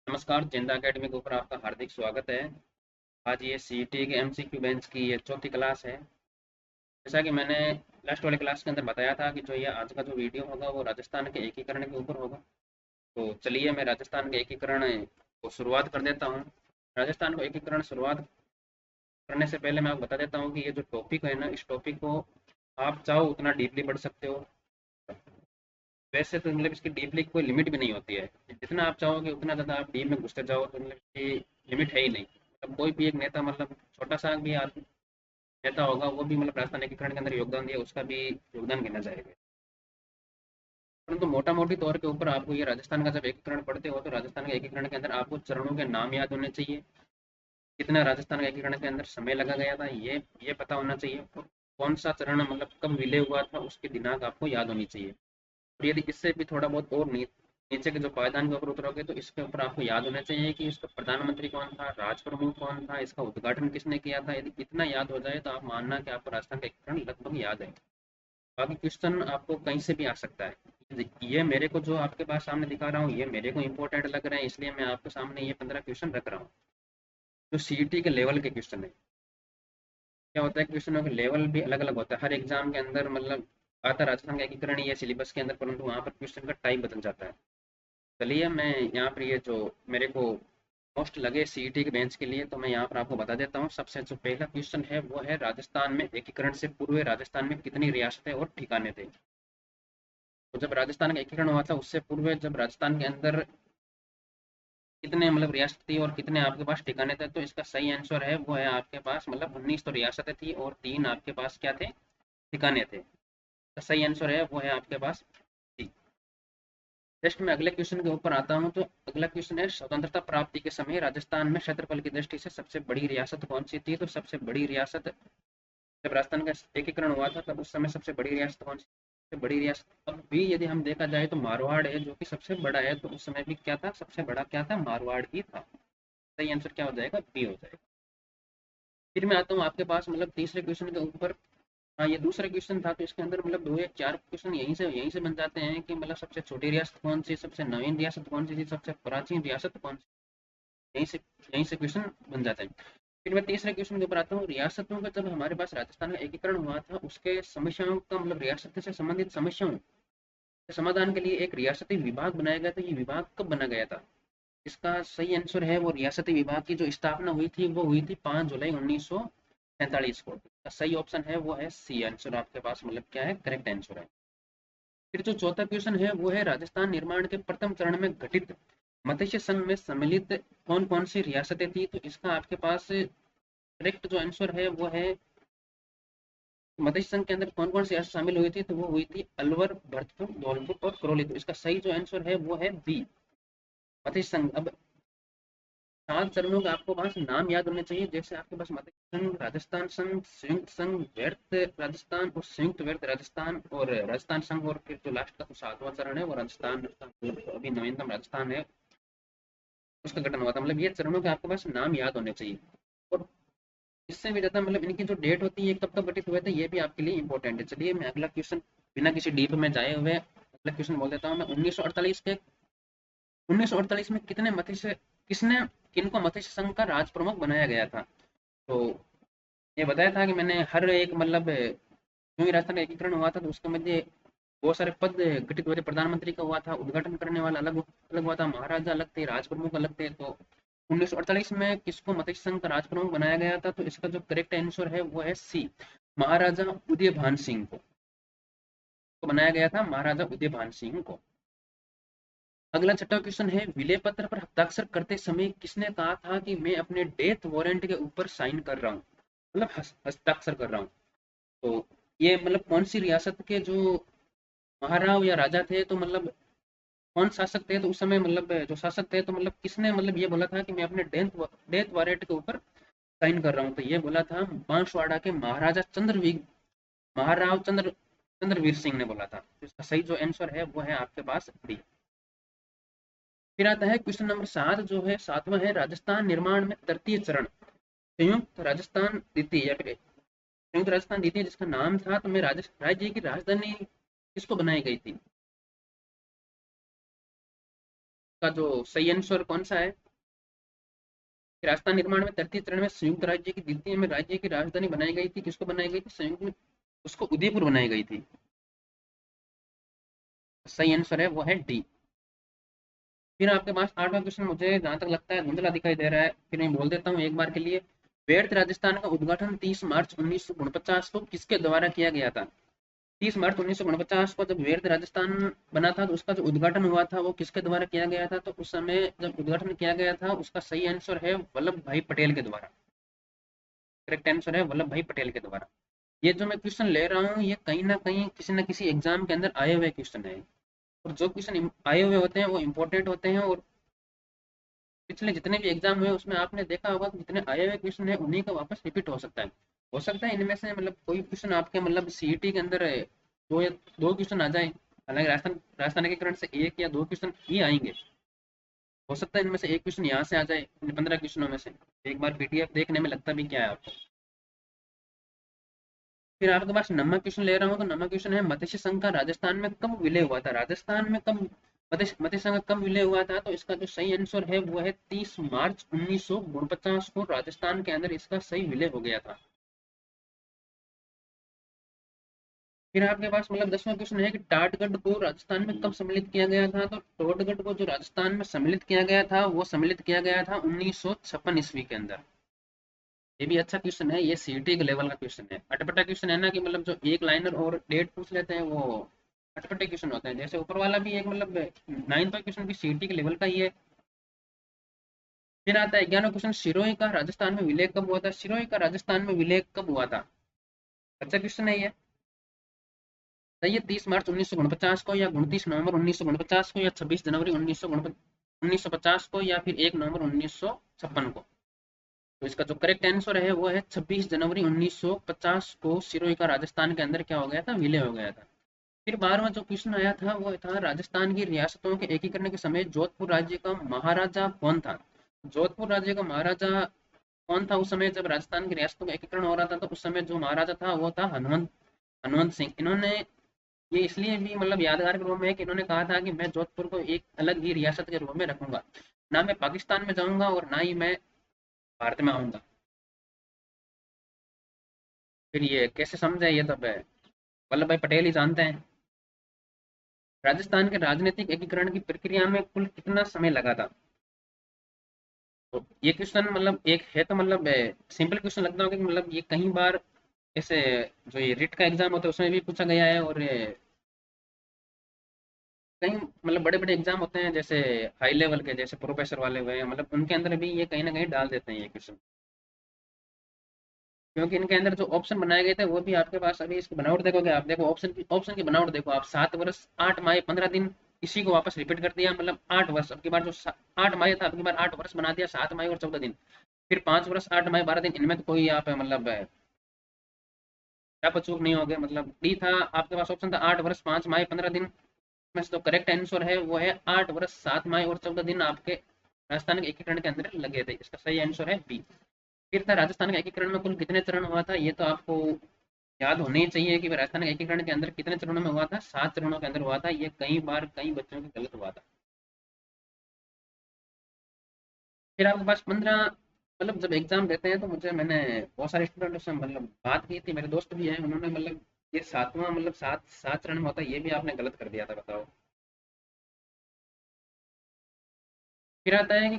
नमस्कार, जिंदा एकेडमी के ऊपर आपका हार्दिक स्वागत है। आज ये सीईटी के एमसीक्यू बेंच की ये चौथी क्लास है। जैसा कि मैंने लास्ट वाले क्लास के अंदर बताया था कि जो ये आज का जो वीडियो होगा वो राजस्थान के एकीकरण के ऊपर होगा। तो चलिए मैं राजस्थान के एकीकरण को शुरुआत कर देता हूँ। राजस्थान को एकीकरण शुरुआत करने से पहले मैं आपको बता देता हूँ कि ये जो टॉपिक है ना, इस टॉपिक को आप चाहो उतना डीपली पढ़ सकते हो। वैसे तो मतलब इसकी डीपली कोई लिमिट भी नहीं होती है। जितना आप चाहोगे उतना ज़्यादा आप डीप में घुसते जाओ तो मतलब इसकी लिमिट है ही नहीं। मतलब कोई भी एक नेता, मतलब छोटा सा भी आदमी नेता होगा, वो भी मतलब राजस्थान एकीकरण के अंदर योगदान दिया, उसका भी योगदान गिना जाएगा। परंतु मोटा मोटी तौर के ऊपर आपको ये राजस्थान का जब एकीकरण पढ़ते हो तो राजस्थान के एकीकरण के अंदर आपको चरणों के नाम याद होने चाहिए। कितना राजस्थान के एकीकरण के अंदर समय लगा गया था ये पता होना चाहिए। और कौन सा चरण मतलब कब विलय हुआ था उसकी दिनांक आपको याद होनी चाहिए। और यदि इससे भी थोड़ा बहुत और नीचे के जो पायदान के ऊपर उतरोगे तो इसके ऊपर आपको याद होना चाहिए कि इसका प्रधानमंत्री कौन था, राज प्रमुख कौन था, इसका उद्घाटन किसने किया था। यदि इतना याद हो जाए तो आप मानना कि आपको राजस्थान का एकीकरण लगभग याद है। बाकी क्वेश्चन आपको कहीं से भी आ सकता है। ये मेरे को जो आपके पास सामने दिखा रहा हूँ ये मेरे को इंपॉर्टेंट लग रहे हैं, इसलिए मैं आपके सामने ये 15 क्वेश्चन रख रहा हूँ जो सीईटी के लेवल के क्वेश्चन है। क्या होता है, क्वेश्चनों के लेवल भी अलग अलग होता है हर एग्जाम के अंदर। मतलब आता राजस्थान का एकीकरण ही है सिलेबस के अंदर, परंतु वहाँ पर क्वेश्चन का टाइप बदल जाता है। चलिए मैं यहाँ पर ये जो मेरे को मोस्ट लगे सीईटी के बेंच के लिए तो मैं यहाँ पर आपको बता देता हूँ। सबसे जो पहला क्वेश्चन है वो है, राजस्थान में एकीकरण से पूर्व राजस्थान में कितनी रियासतें और ठिकाने थे। तो जब राजस्थान का एकीकरण हुआ था उससे पूर्व जब राजस्थान के अंदर कितने मतलब रियासत थी और कितने आपके पास ठिकाने थे, तो इसका सही आंसर है वो है आपके पास मतलब 19 तो रियासतें थी और 3 आपके पास क्या थे, ठिकाने थे। तो सही आंसर है वो है आपके पास डी। नेक्स्ट मैं अगले क्वेश्चन के ऊपर आता हूँ। तो अगला क्वेश्चन है, स्वतंत्रता प्राप्ति के समय राजस्थान में क्षेत्रफल की दृष्टि से सबसे बड़ी रियासत कौन सी थी। तो सबसे बड़ी रियासत, जब राजस्थान का एकीकरण हुआ था तब उस समय सबसे बड़ी रियासत कौन सी, सबसे बड़ी रियासत अब भी यदि हम देखा जाए तो मारवाड़ है जो कि सबसे बड़ा है। तो उस समय भी क्या था, सबसे बड़ा क्या था, मारवाड़ ही था। सही आंसर क्या हो जाएगा, बी हो जाएगा। फिर मैं आता हूँ आपके पास मतलब तीसरे क्वेश्चन के ऊपर। हाँ, ये दूसरा क्वेश्चन था तो इसके अंदर मतलब दो या चार क्वेश्चन यहीं से बन जाते हैं कि मतलब सबसे छोटी रियासत कौन सी, सबसे नवीन रियासत कौन सी थी, सबसे प्राचीन रियासत कौन सी। यहीं से यहीं से क्वेश्चन बन जाते हैं। फिर मैं तीसरे क्वेश्चन के ऊपर आता हूँ। रियासतों का जब हमारे पास राजस्थान का एकीकरण हुआ था उसके समस्याओं का मतलब रियासत से संबंधित समस्याओं के समाधान के लिए एक रियासती विभाग बनाया गया था। ये विभाग कब बना गया था, इसका सही आंसर है वो रियासती विभाग की जो स्थापना हुई थी वो हुई थी 5 जुलाई 1947 को। इसका सही ऑप्शन है वो है सी आंसर, आपके पास मतलब क्या है, करेक्ट आंसर है। फिर जो चौथा क्वेश्चन है वो है, राजस्थान निर्माण के प्रथम चरण में गठित मत्स्य संघ में सम्मिलित कौन कौन सी रियासतें थी। तो इसका आपके पास करेक्ट जो आंसर है वो है, मत्स्य संघ के अंदर कौन कौन सी रियासत शामिल हुई थी, तो वो हुई थी अलवर, भरतपुर, धौलपुर और करौली। तो इसका सही जो आंसर है वो है बी, मत्स्य संघ। अब 7 चरणों का आपको पास नाम याद होने चाहिए, जैसे आपके पास मत्स्य संघ, राजस्थान संघ, संयुक्त संघ, व्यर्थ राजस्थान और संयुक्त व्यर्थ राजस्थान और राजस्थान संघ। और फिर जो लास्ट का जो 7वां चरण है वो राजस्थान, अभी नवीनतम राजस्थान है, उसका गठन हुआ था। मतलब ये चरणों के आपके पास नाम याद होने चाहिए। और इससे भी ज्यादा मतलब इनकी जो डेट होती है कब कब गठित हुए थे ये भी आपके लिए इंपॉर्टेंट है। चलिए मैं अगला क्वेश्चन बिना किसी डीप में जाए हुए अगला क्वेश्चन बोल देता हूँ मैं। 1948 में कितने मत्स्य किसने किनको मत्स्य संघ का राज प्रमुख बनाया गया था। तो ये बताया था कि मैंने हर एक मतलब जो भी राजस्थान का एकीकरण हुआ था तो उसके मध्य बहुत सारे पद गठित हुए थे। प्रधानमंत्री का हुआ था, उद्घाटन करने वाला अलग अलग हुआ था, महाराजा अलग थे, राज प्रमुख अलग थे। तो 1948 में किसको मत्स्य संघ का राज प्रमुख बनाया गया था, तो इसका जो करेक्ट आंसर है वो है सी, महाराजा उदयभान सिंह को बनाया गया था, महाराजा उदयभान सिंह को। अगला छठा क्वेश्चन है, विलय पत्र पर हस्ताक्षर करते समय किसने कहा था कि मैं अपने डेथ वारंट के ऊपर साइन कर रहा हूँ, मतलब हस्ताक्षर कर रहा हूँ। तो ये मतलब कौन सी रियासत के जो महाराव या राजा थे, तो मतलब कौन शासक थे तो उस समय, मतलब जो शासक थे तो मतलब किसने मतलब ये बोला था कि मैं अपने डेथ वारंट के ऊपर साइन कर रहा हूँ। तो ये बोला था बांसवाड़ा के महाराजा महाराव चंद्रवीर सिंह ने बोला था। तो इसका सही जो आंसर है वो है आपके पास डी। फिर आता है क्वेश्चन नंबर 7 जो है, 7वां है, राजस्थान निर्माण में तृतीय चरण संयुक्त राजस्थान द्वितीय या फिर संयुक्त राजस्थान द्वितीय जिसका नाम था, तो मैं राज्य की राजधानी किसको बनाई गई थी। इसका जो सही आंसर कौन सा है? राजस्थान निर्माण में तृतीय चरण में संयुक्त राज्य की द्वितीय में राज्य की राजधानी बनाई गई थी, किसको बनाई गई थी? संयुक्त में उसको उदयपुर बनाई गई थी। सही आंसर है वो है डी। फिर आपके पास आठवां क्वेश्चन मुझे जहां तक लगता है धुंधला दिखाई दे रहा है, फिर मैं बोल देता हूँ एक बार के लिए। व्यर्थ राजस्थान का उद्घाटन 30 मार्च 1949 को किसके द्वारा किया गया था? 30 मार्च 1949 को जब व्यर्थ राजस्थान बना था तो उसका जो उद्घाटन हुआ था वो किसके द्वारा किया गया था? तो उस समय जब उद्घाटन किया गया था उसका सही आंसर है वल्लभ भाई पटेल के द्वारा। करेक्ट आंसर है वल्लभ भाई पटेल के द्वारा। ये जो मैं क्वेश्चन ले रहा हूँ ये कहीं ना किसी एग्जाम के अंदर आए हुए क्वेश्चन है, और जो क्वेश्चन आए हुए होते हैं वो इम्पोर्टेंट होते हैं। और पिछले जितने भी एग्जाम हुए उसमें आपने देखा होगा कि जितने आए हुए क्वेश्चन है उन्हीं का वापस रिपीट हो सकता है। हो सकता है इनमें से मतलब कोई क्वेश्चन आपके मतलब सीईटी के अंदर दो या दो क्वेश्चन आ जाए, हालांकि राजस्थान के करंट से एक या दो क्वेश्चन ही आएंगे। हो सकता है इनमें से एक क्वेश्चन यहाँ से आ जाए इन 15 क्वेश्चनों में से। एक बार पीडीएफ देखने में लगता भी क्या है आपको। फिर आपके पास नंबर क्वेश्चन ले रहा हूँ, तो नंबर क्वेश्चन है मत्स्य संघ का राजस्थान में कब विलय हुआ था? राजस्थान में कब मत्स्य संघ कब विलय हुआ था? तो इसका जो सही आंसर है वो है 30 मार्च 1949 को राजस्थान के अंदर इसका सही विलय हो गया था। फिर आपके पास मतलब 10वां क्वेश्चन है कि टाटगढ़ को राजस्थान में कब सम्मिलित किया गया था? तो टाटगढ़ को जो राजस्थान में सम्मिलित किया गया था वो सम्मिलित किया गया था 1956 ईस्वी के अंदर। ये भी अच्छा क्वेश्चन है, ये सीटी के लेवल का क्वेश्चन है। अटपटा क्वेश्चन है ना, कि मतलब जो एक लाइनर और डेट पूछ लेते हैं वो अटपटे क्वेश्चन होते हैं। जैसे ऊपर वाला भी एक मतलब 9वां क्वेश्चन भी सीटी के लेवल का ही है। फिर आता है 11वां क्वेश्चन, सिरोही का राजस्थान में विलय कब हुआ था? सिरोही का राजस्थान में विलय कब हुआ था? अच्छा क्वेश्चन है ये। सही है 30 मार्च 1949 को, या 29 नवंबर 1949 को, या 26 जनवरी 1950 को, या फिर 1 नवंबर 1956 को। तो इसका जो करेक्ट आंसर है वो है 26 जनवरी 1950 को सिरोही का राजस्थान के अंदर क्या हो गया था? विलय हो गया था। फिर 12वां जो क्वेश्चन आया था वो था राजस्थान की रियासतों के एकीकरण के समय जोधपुर राज्य का महाराजा कौन था? जोधपुर राज्य का महाराजा कौन था उस समय जब राजस्थान की रियासतों का एकीकरण हो रहा था? तो उस समय जो महाराजा था वो था हनुमंत हनुमंत सिंह। इन्होंने ये इसलिए भी मतलब यादगार के रूप में है कि इन्होंने कहा था कि मैं जोधपुर को एक अलग ही रियासत के रूप में रखूंगा, ना मैं पाकिस्तान में जाऊंगा और ना ही मैं भारत में आऊंगा। फिर ये कैसे समझे, ये तब वल्लभ भाई पटेल ही जानते हैं। राजस्थान के राजनीतिक एकीकरण की प्रक्रिया में कुल कितना समय लगा था? तो ये क्वेश्चन मतलब एक है तो मतलब सिंपल क्वेश्चन लगता होगा कि मतलब ये कई बार ऐसे जो ये रिट का एग्जाम होता है उसमें भी पूछा गया है, और कई मतलब बड़े बड़े एग्जाम होते हैं जैसे हाई लेवल के, जैसे प्रोफेसर वाले हुए हैं, मतलब उनके अंदर भी ये कहीं ना कहीं डाल देते हैं ये क्वेश्चन। क्योंकि इनके अंदर जो ऑप्शन बनाए गए थे वो भी आपके पास, अभी इसकी बनावट देखोगे आप, देखो ऑप्शन की बनावट देखो आप, 7 वर्ष 8 माह 15 दिन, इसी को वापस रिपीट कर दिया, मतलब 8 वर्ष। अब की बार जो 8 माह था, अब की बार 8 वर्ष बना दिया, 7 माह और 14 दिन। फिर 5 वर्ष 8 माह 12 दिन, इनमें तो कोई आप मतलब क्या चूक नहीं हो गए। मतलब डी था आपके पास, ऑप्शन था 8 वर्ष 5 माह 15 दिन में से। तो करेक्ट आंसर है वो है 8 वर्ष 7 माह और 14 दिन आपके राजस्थान के एकीकरण के अंदर लगे थे। इसका सही आंसर है बी। फिर था राजस्थान के एकीकरण में कुल कितने चरण हुआ था? ये तो आपको याद होने ही चाहिए कि राजस्थान के एकीकरण के अंदर कितने चरणों में हुआ था। 7 चरणों के अंदर हुआ था। ये कई बार कई बच्चों के गलत हुआ था। फिर आपके पास 15 मतलब जब एग्जाम देते हैं तो मुझे मैंने बहुत सारे स्टूडेंटों से मतलब बात की थी, मेरे दोस्त भी हैं, उन्होंने मतलब ये सातवां मतलब सात सात चरण में होता है, ये भी आपने गलत कर दिया था, बताओ। फिर आता है कि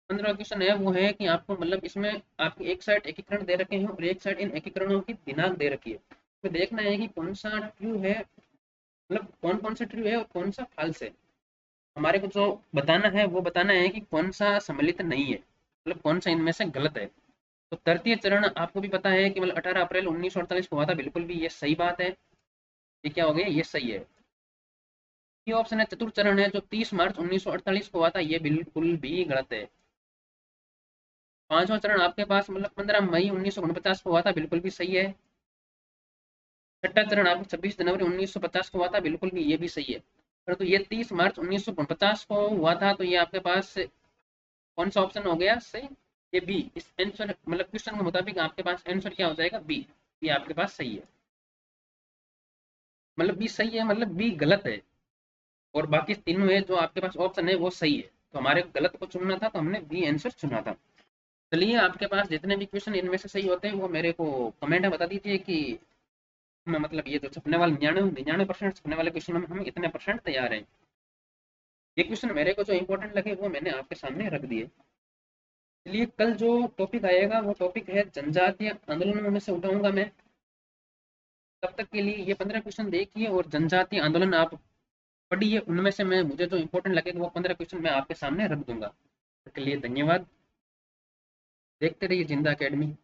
15 क्वेश्चन है वो है कि आपको मतलब इसमें आपकी एक साइड एकीकरण दे रखे हैं और एक साइड इन एकीकरणों की दिनांक दे रखी है। तो देखना है कि कौन सा ट्रू है, मतलब कौन कौन सा ट्रू है और कौन सा फॉल्स है। हमारे को जो बताना है वो बताना है कि कौन सा सम्मिलित नहीं है, मतलब कौन सा इनमें से गलत है। तो तृतीय चरण आपको भी पता है कि मतलब 18 अप्रैल 1948 को हुआ था, बिल्कुल भी ये सही बात है। ये क्या हो गया, ये सही है। ये ऑप्शन है चतुर्थ चरण है जो 30 मार्च 1948 को हुआ था, ये बिल्कुल भी गलत है। पांचवा चरण आपके पास मतलब 15 मई 1949 को हुआ था, बिल्कुल भी सही है। छठा चरण आपको 26 जनवरी 1950 को हुआ था, बिल्कुल भी ये भी सही है। परंतु ये 30 मार्च 1949 को हुआ था, तो ये आपके पास कौन सा ऑप्शन हो गया सही? ये बी। इस आंसर मतलब क्वेश्चन के मुताबिक आपके पास आंसर क्या हो जाएगा? बी। ये आपके पास सही है। मतलब बी सही है, मतलब बी गलत है। और बाकी तीनों है जो आपके पास ऑप्शन है वो सही है, तो हमारे को गलत को चुनना था तो हमने बी आंसर चुना था। चलिए, आपके पास जितने भी क्वेश्चन इनमें से सही होते हैं वो मेरे को कमेंट में बता दीजिए कि मैं मतलब ये जो छपने वाले 99% छपने वाले क्वेश्चन में हम इतने परसेंट तैयार हैं। ये क्वेश्चन मेरे को जो इंपॉर्टेंट लगे वो मैंने आपके सामने रख दिए। चलिए, कल जो टॉपिक आएगा वो टॉपिक है जनजातीय आंदोलनों में से उठाऊंगा मैं। तब तक के लिए ये 15 क्वेश्चन देखिए और जनजातीय आंदोलन आप पढ़िए, उनमें से मैं मुझे जो इंपॉर्टेंट लगेगा वो 15 क्वेश्चन मैं आपके सामने रख दूंगा। तब तक के लिए धन्यवाद। देखते रहिए जिंदा अकेडमी।